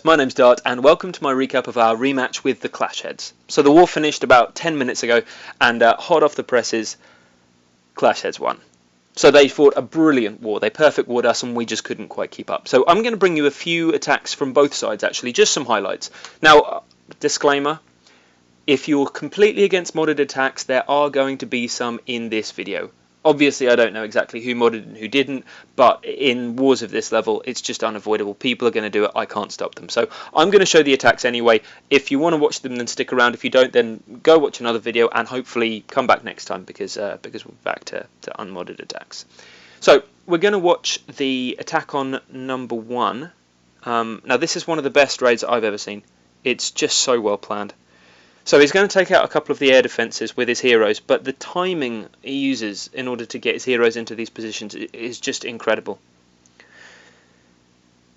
My name's Dart and welcome to my recap of our rematch with the Clashheads. So the war finished about 10 minutes ago and hot off the presses, Clashheads won. So they fought a brilliant war, they perfect warred us and we just couldn't quite keep up. So I'm going to bring you a few attacks from both sides actually, just some highlights. Now, disclaimer, if you're completely against modded attacks, there are going to be some in this video. Obviously, I don't know exactly who modded and who didn't, but in wars of this level, it's just unavoidable. People are going to do it. I can't stop them. So I'm going to show the attacks anyway. If you want to watch them, then stick around. If you don't, then go watch another video and hopefully come back next time because we're back to unmodded attacks. So we're going to watch the attack on number 1. Now, this is one of the best raids I've ever seen. It's just so well planned. So he's going to take out a couple of the air defences with his heroes, but the timing he uses in order to get his heroes into these positions is just incredible.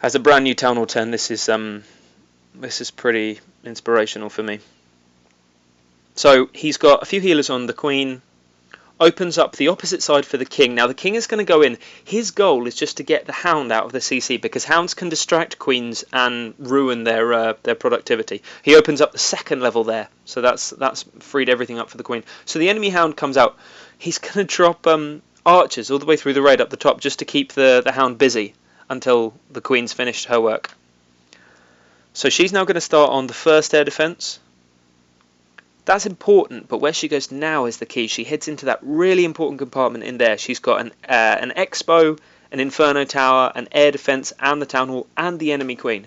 As a brand new Town Hall 10, this is pretty inspirational for me. So he's got a few healers on the Queen, opens up the opposite side for the King. Now the King is going to go in. His goal is just to get the Hound out of the CC because Hounds can distract Queens and ruin their productivity. He opens up the second level there, so that's freed everything up for the Queen. So the enemy Hound comes out. He's going to drop archers all the way through the raid up the top just to keep the Hound busy until the Queen's finished her work. So she's now going to start on the first air defence. That's important, but where she goes now is the key. She heads into that really important compartment in there. She's got an expo, an inferno tower, an air defense, and the town hall, and the enemy queen.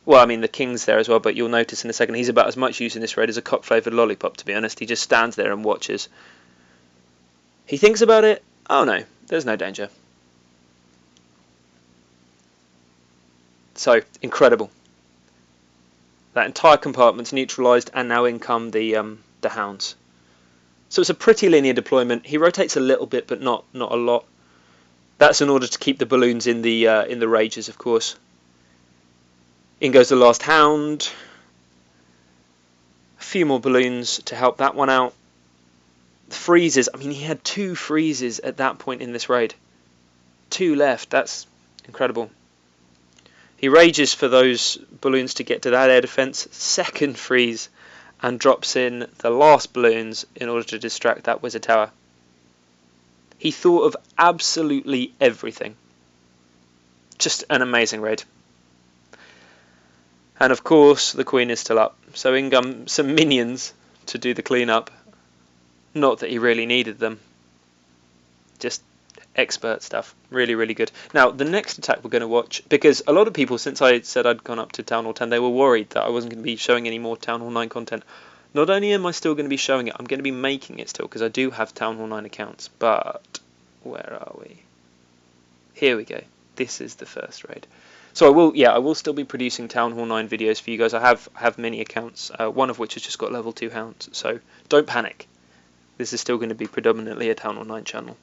Well, I mean, the king's there as well, but you'll notice in a second he's about as much use in this raid as a cock-flavoured lollipop, to be honest. He just stands there and watches. He thinks about it. Oh no, there's no danger. So, incredible. That entire compartment's neutralised, and now in come the hounds. So it's a pretty linear deployment. He rotates a little bit, but not a lot. That's in order to keep the balloons in the rages, of course. In goes the last hound. A few more balloons to help that one out. The freezes. I mean, he had 2 freezes at that point in this raid. 2 left. That's incredible. He rages for those balloons to get to that air defense, second freeze, and drops in the last balloons in order to distract that wizard tower. He thought of absolutely everything. Just an amazing raid. And of course, the Queen is still up. So in come some minions to do the cleanup. Not that he really needed them. Just expert stuff. Really, really good. Now, the next attack we're going to watch, because a lot of people, since I said I'd gone up to Town Hall 10, they were worried that I wasn't going to be showing any more Town Hall 9 content. Not only am I still going to be showing it, I'm going to be making it still, because I do have Town Hall 9 accounts. But, where are we? Here we go. This is the first raid. So I will still be producing Town Hall 9 videos for you guys. I have many accounts, one of which has just got level 2 hounds. So, don't panic. This is still going to be predominantly a Town Hall 9 channel.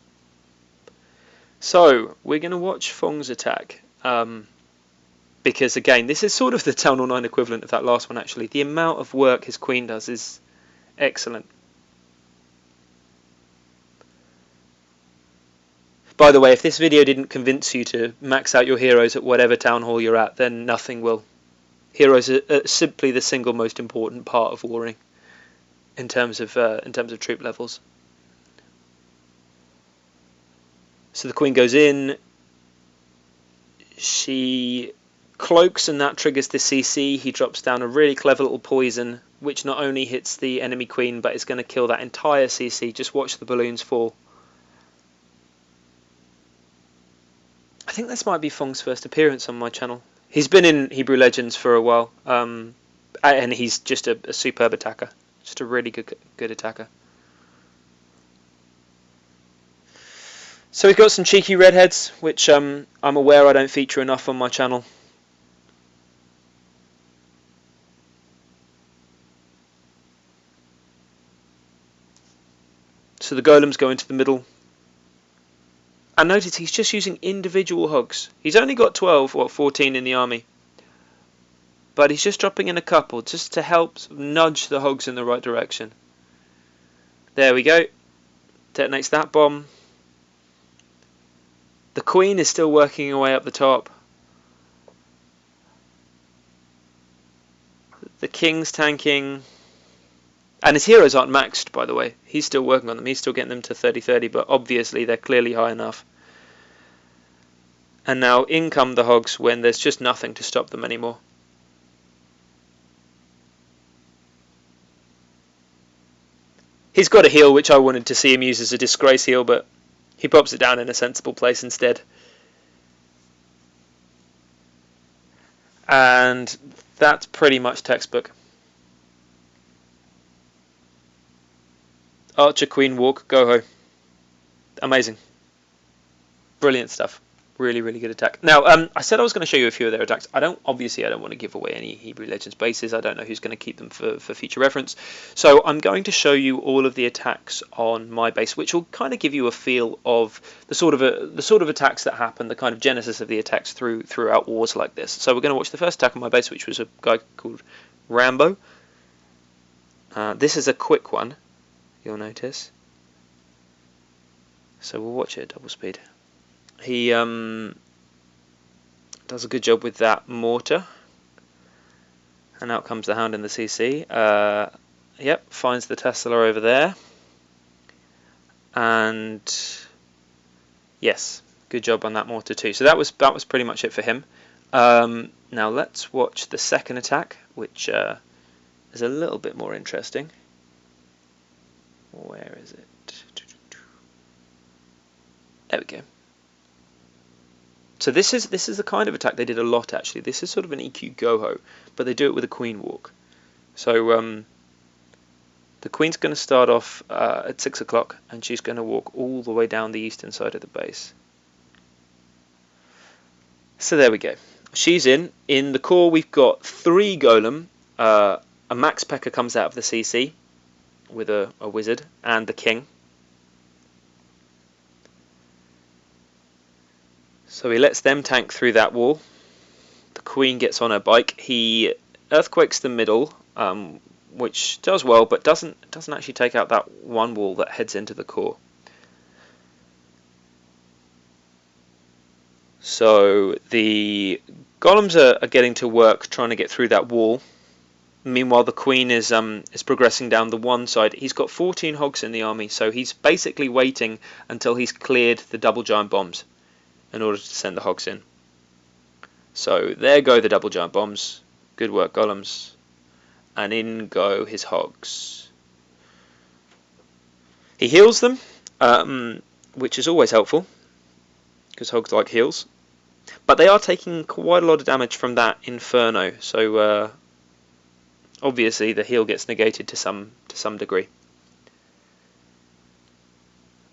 So, we're going to watch Fong's attack, because again, this is sort of the Town Hall 9 equivalent of that last one actually. The amount of work his Queen does is excellent. By the way, if this video didn't convince you to max out your heroes at whatever Town Hall you're at, then nothing will. Heroes are simply the single most important part of warring in terms of troop levels. So the Queen goes in, she cloaks and that triggers the CC. He drops down a really clever little poison which not only hits the enemy Queen but is going to kill that entire CC. Just watch the balloons fall. I think this might be Fong's first appearance on my channel. He's been in Hebrew Legends for a while, and he's just a superb attacker. Just a really good attacker. So we've got some cheeky redheads, which I'm aware I don't feature enough on my channel. So the golems go into the middle. And notice he's just using individual hogs. He's only got 14 in the army. But he's just dropping in a couple just to help nudge the hogs in the right direction. There we go. Detonates that bomb. The Queen is still working her way up the top. The King's tanking. And his heroes aren't maxed, by the way. He's still working on them. He's still getting them to 30-30, but obviously they're clearly high enough. And now in come the Hogs when there's just nothing to stop them anymore. He's got a heal, which I wanted to see him use as a disgrace heal, but he pops it down in a sensible place instead. And that's pretty much textbook. Archer, Queen, Walk, Go-Ho. Amazing. Brilliant stuff. Really, really good attack. Now, I said I was going to show you a few of their attacks. I don't want to give away any Hebrew Legends bases. I don't know who's going to keep them for future reference. So I'm going to show you all of the attacks on my base, which will kind of give you a feel of the sort of attacks that happen, the kind of genesis of the attacks throughout wars like this. So we're going to watch the first attack on my base, which was a guy called Rambo. This is a quick one, you'll notice. So we'll watch it at double speed. He does a good job with that mortar. And out comes the Hound in the CC. Yep, finds the Tesla over there. And yes, good job on that mortar too. So that was pretty much it for him. Now let's watch the second attack, which is a little bit more interesting. Where is it? There we go. So this is the kind of attack they did a lot actually. This is sort of an EQ Go-Ho, but they do it with a Queen Walk. So the Queen's going to start off at 6 o'clock, and she's going to walk all the way down the eastern side of the base. So there we go. She's in. In the core we've got 3 Golem. A Max P.E.K.K.A comes out of the CC with a Wizard, and the King. So he lets them tank through that wall. The Queen gets on her bike. He earthquakes the middle, which does well, but doesn't actually take out that one wall that heads into the core. So the golems are getting to work trying to get through that wall. Meanwhile, the Queen is progressing down the one side. He's got 14 Hogs in the army, so he's basically waiting until he's cleared the double giant bombs in order to send the Hogs in. So there go the double giant bombs. Good work, golems. And in go his Hogs. He heals them, which is always helpful, because Hogs like heals. But they are taking quite a lot of damage from that Inferno, so obviously the heal gets negated to some degree.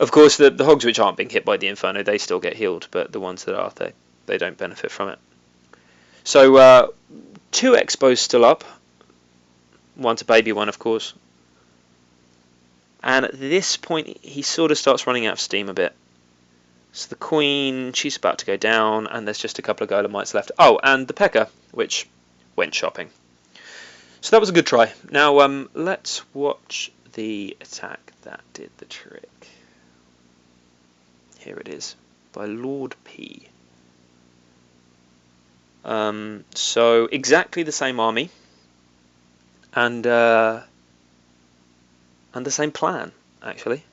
Of course, the Hogs which aren't being hit by the Inferno, they still get healed, but the ones that are, they don't benefit from it. So 2 Expos still up. One's a baby one, of course. And at this point, he sort of starts running out of steam a bit. So the Queen, she's about to go down, and there's just a couple of Golemites left. Oh, and the P.E.K.K.A, which went shopping. So that was a good try. Now, let's watch the attack that did the trick. Here it is, by Lord P. So exactly the same army, and the same plan actually.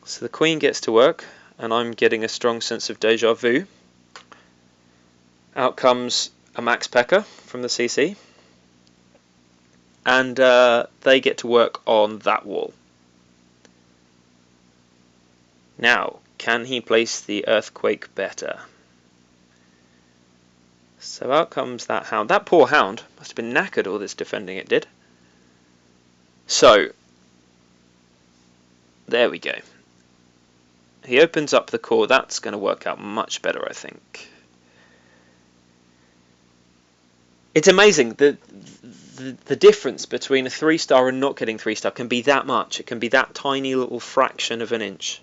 So the Queen gets to work, and I'm getting a strong sense of deja vu. Out comes a Max P.E.K.K.A from the CC, and they get to work on that wall. Now, can he place the earthquake better? So out comes that Hound. That poor Hound must have been knackered, all this defending it did. So, there we go. He opens up the core. That's going to work out much better, I think. It's amazing. The difference between a 3-star and not getting 3-star can be that much. It can be that tiny little fraction of an inch.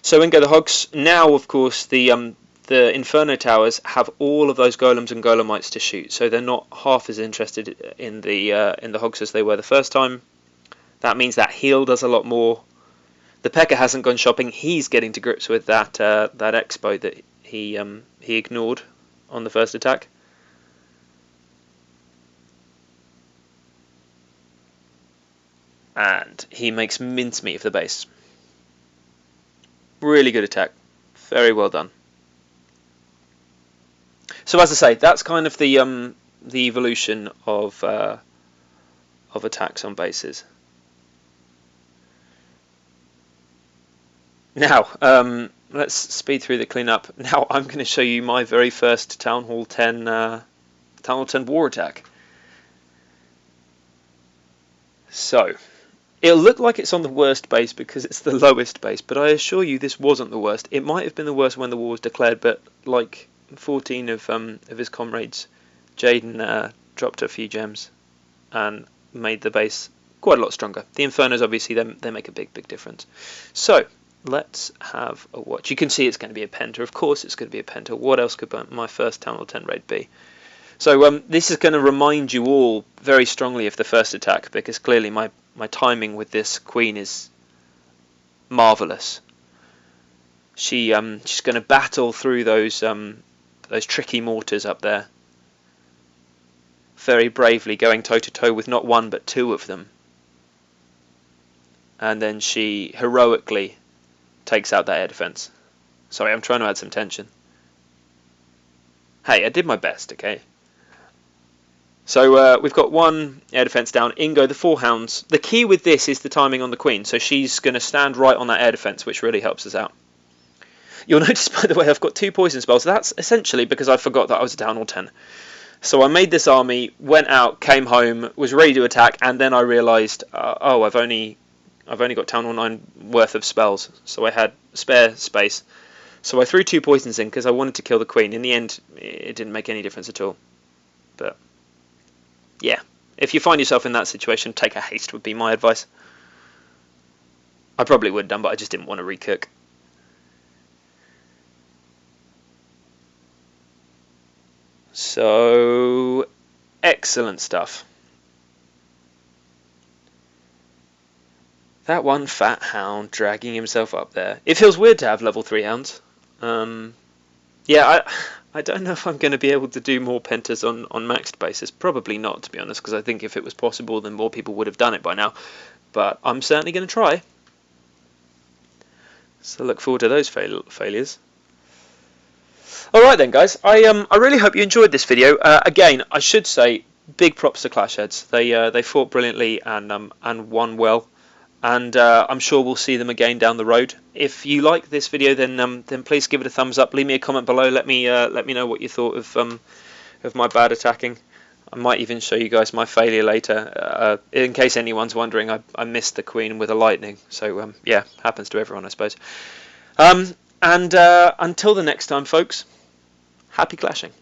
So in go the Hogs. Now, of course, the Inferno Towers have all of those Golems and Golemites to shoot, so they're not half as interested in the Hogs as they were the first time. That means that heal does a lot more. The P.E.K.K.A hasn't gone shopping. He's getting to grips with that Expo that he ignored on the first attack. and he makes mincemeat of the base. Really good attack. Very well done. So as I say, that's kind of the evolution of attacks on bases. Now, let's speed through the cleanup. Now I'm going to show you my very first Town Hall 10 war attack. So, it'll look like it's on the worst base because it's the lowest base, but I assure you this wasn't the worst. It might have been the worst when the war was declared, but like 14 of his comrades, Jaden dropped a few gems and made the base quite a lot stronger. The Infernos, obviously, they make a big difference. So, let's have a watch. You can see it's going to be a Penta. Of course it's going to be a Penta. What else could my first Town Hall 10 raid be? So this is going to remind you all very strongly of the first attack, because clearly my timing with this queen is marvellous. She's going to battle through those tricky mortars up there, very bravely, going toe to toe with not one but two of them. And then she heroically takes out that air defense. Sorry, I'm trying to add some tension. Hey, I did my best, okay? So we've got one air defense down. In go the 4 hounds. The key with this is the timing on the queen, so she's going to stand right on that air defense, which really helps us out. You'll notice, by the way, I've got 2 poison spells. That's essentially because I forgot that I was a Town Hall 10. So I made this army, went out, came home, was ready to attack, and then I realised, oh, I've only got Town Hall 9 worth of spells, so I had spare space. So I threw 2 poisons in because I wanted to kill the queen. In the end, it didn't make any difference at all. But yeah, if you find yourself in that situation, take a haste would be my advice. I probably would have done, but I just didn't want to recook. So, excellent stuff. That one fat hound dragging himself up there. It feels weird to have level 3 hounds. Yeah, I don't know if I'm going to be able to do more pentas on maxed basis. Probably not, to be honest, because I think if it was possible, then more people would have done it by now. But I'm certainly going to try. So look forward to those failures. Alright then, guys. I really hope you enjoyed this video. Again, I should say, big props to Clashheads. They fought brilliantly and won well. And I'm sure we'll see them again down the road. If you like this video, then please give it a thumbs up. Leave me a comment below. Let me know what you thought of my bad attacking. I might even show you guys my failure later. In case anyone's wondering, I missed the queen with a lightning. So yeah, happens to everyone, I suppose. And until the next time, folks, happy clashing.